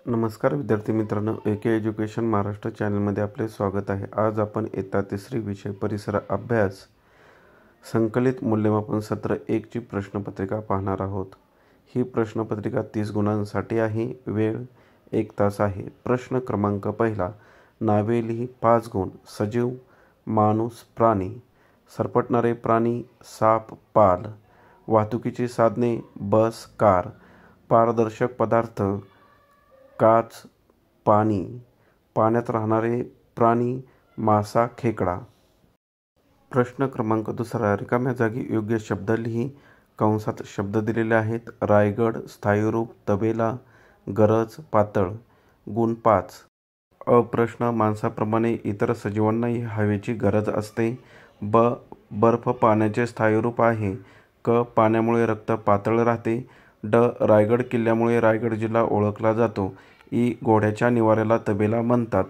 नमस्कार विद्यार्थी मित्रांनो, एके एज्युकेशन महाराष्ट्र चॅनलमध्ये आपले स्वागत आहे। आज आपण इयत्ता तिसरी विषय परिसर अभ्यास संकलित मूल्यमापन सत्र 1 ची प्रश्नपत्रिका पाहणार आहोत। ही प्रश्नपत्रिका 30 गुणांसाठी आहे। वेळ 1 तास आहे। प्रश्न क्रमांक पहिला, नावे लिही 5 गुण। सजीव, माणूस, प्राणी। सरपटणारे प्राणी, साप, पाल। वाहतुकीची साधने, बस, कार। पारदर्शक पदार्थ, काच, पाणी। पाण्यात राहणारे प्राणी, मासा, खेकडा। प्रश्न क्रमांक दुसरा, रिकाम्या जागी योग्य शब्द लिही। कंसात शब्द दिलेले आहेत। रायगड, स्थायीरूप, तबेला, गरज, पातळ। गुण 5। प्रश्न, माणसाप्रमाणे इतर सजीवांनाही हवेची गरज असते। बर्फ पाण्याचे स्थायीरूप आहे। पाण्यामुळे रक्त पातळ राहते। रायगड किल्ल्यामुळे रायगड जिल्हा ओळखला जातो। घोड्याच्या निवाऱ्याला तबेला म्हणतात।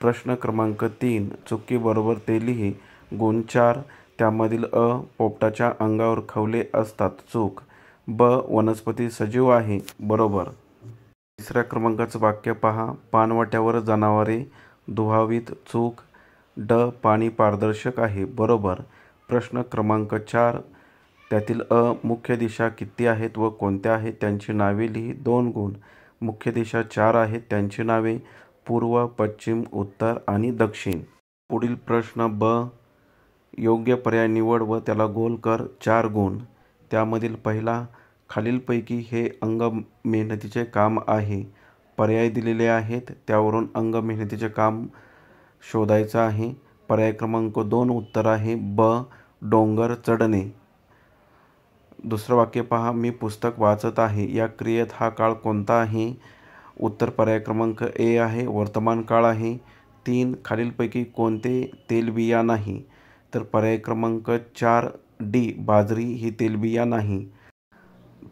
प्रश्न क्रमांक 3, चुकी बरोबर ते लिही। गुण 4, त्यामधील पोपटाच्या अंगावर खवले असतात, चूक। वनस्पती सजीव आहे, बरोबर। तिसऱ्या क्रमांकाचं वाक्य पहा। पाणवठ्यावर जनावरे धुवावीत, चूक। पाणी पारदर्शक आहे, बरोबर। प्रश्न क्रमांक 4, त्यातील मुख्य दिशा किती आहेत व कोणत्या आहेत त्यांची नावे लिही, 2 गुण। मुख्य दिशा 4 आहेत, त्यांची नावे पूर्व, पश्चिम, उत्तर आणि दक्षिण। पुढील प्रश्न योग्य पर्याय निवड व त्याला गोल कर, 4 गुण। त्यामधील पहिला, खालीलपैकी हे अंग मेहनतीचे काम आहे। पर्याय दिलेले आहेत, त्यावरून अंग मेहनतीचे काम शोधायचं आहे। पर्याय क्रमांक 2 उत्तर आहे। डोंगर चढणे। दुसरं वाक्य पहा, मी पुस्तक वाचत आहे। या क्रियेत हा काळ कोणता आहे? उत्तर पर्याय क्रमांक ए आहे, वर्तमान काळ आहे। 3, खालीलपैकी कोणते तेलबिया नाही? तर पर्याय क्रमांक 4 डी, बाजरी ही तेलबिया नाही।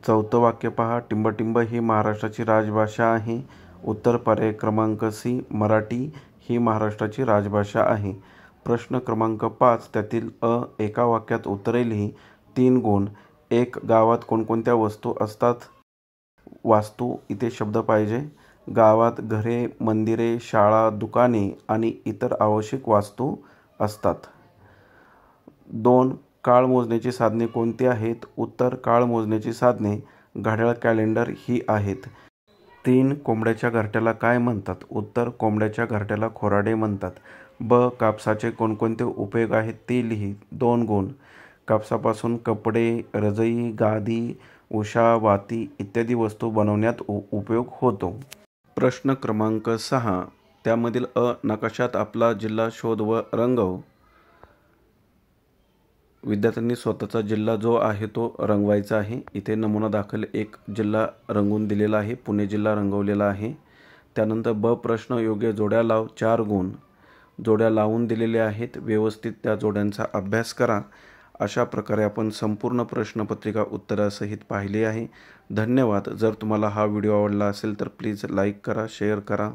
चौथं वाक्य पहा, टिंबटिंब ही महाराष्ट्राची राजभाषा आहे। उत्तर पर्याय क्रमांक सी, मराठी ही महाराष्ट्राची राजभाषा आहे। प्रश्न क्रमांक 5, त्यातील एका वाक्यात उत्तरे लिही, 3 गुण। 1, गावात कोणकोणत्या वस्तू असतात? वास्तू इथे शब्द पाहिजे। गावात घरे, मंदिरे, शाळा, दुकाने आणि इतर आवश्यक वास्तू असतात। 2, काळ मोजण्याची साधने कोणती आहेत? उत्तर, काळ मोजण्याची साधने घड्याळ, कॅलेंडर ही आहेत। 3, कोंबड्याच्या घरट्याला काय म्हणतात? उत्तर, कोंबड्याच्या घरट्याला खोराडे म्हणतात। कापसाचे कोणकोणते उपयोग आहेत ते लिही, 2 गुण। कापसापासून कपडे, रजई, गादी, उशा, वाती इत्यादी वस्तू बनवण्यात उपयोग होतो। प्रश्न क्रमांक 6, त्यामधील नकाशात आपला जिल्हा शोध व रंगव। विद्यार्थ्यांनी स्वतःचा जिल्हा जो आहे तो रंगवायचा आहे। इथे नमुना दाखल एक जिल्हा रंगवून दिलेला आहे, पुणे जिल्हा रंगवलेला आहे। त्यानंतर प्रश्न, योग्य जोड्या लाव, 4 गुण। जोड्या लावून दिलेल्या आहेत, व्यवस्थित त्या जोड्यांचा अभ्यास करा। अशा प्रकारे आपण संपूर्ण प्रश्नपत्रिका उत्तरासहित पाहिली आहे। धन्यवाद। जर तुम्हाला हा व्हिडिओ आवडला असेल तर प्लीज लाईक करा, शेअर करा।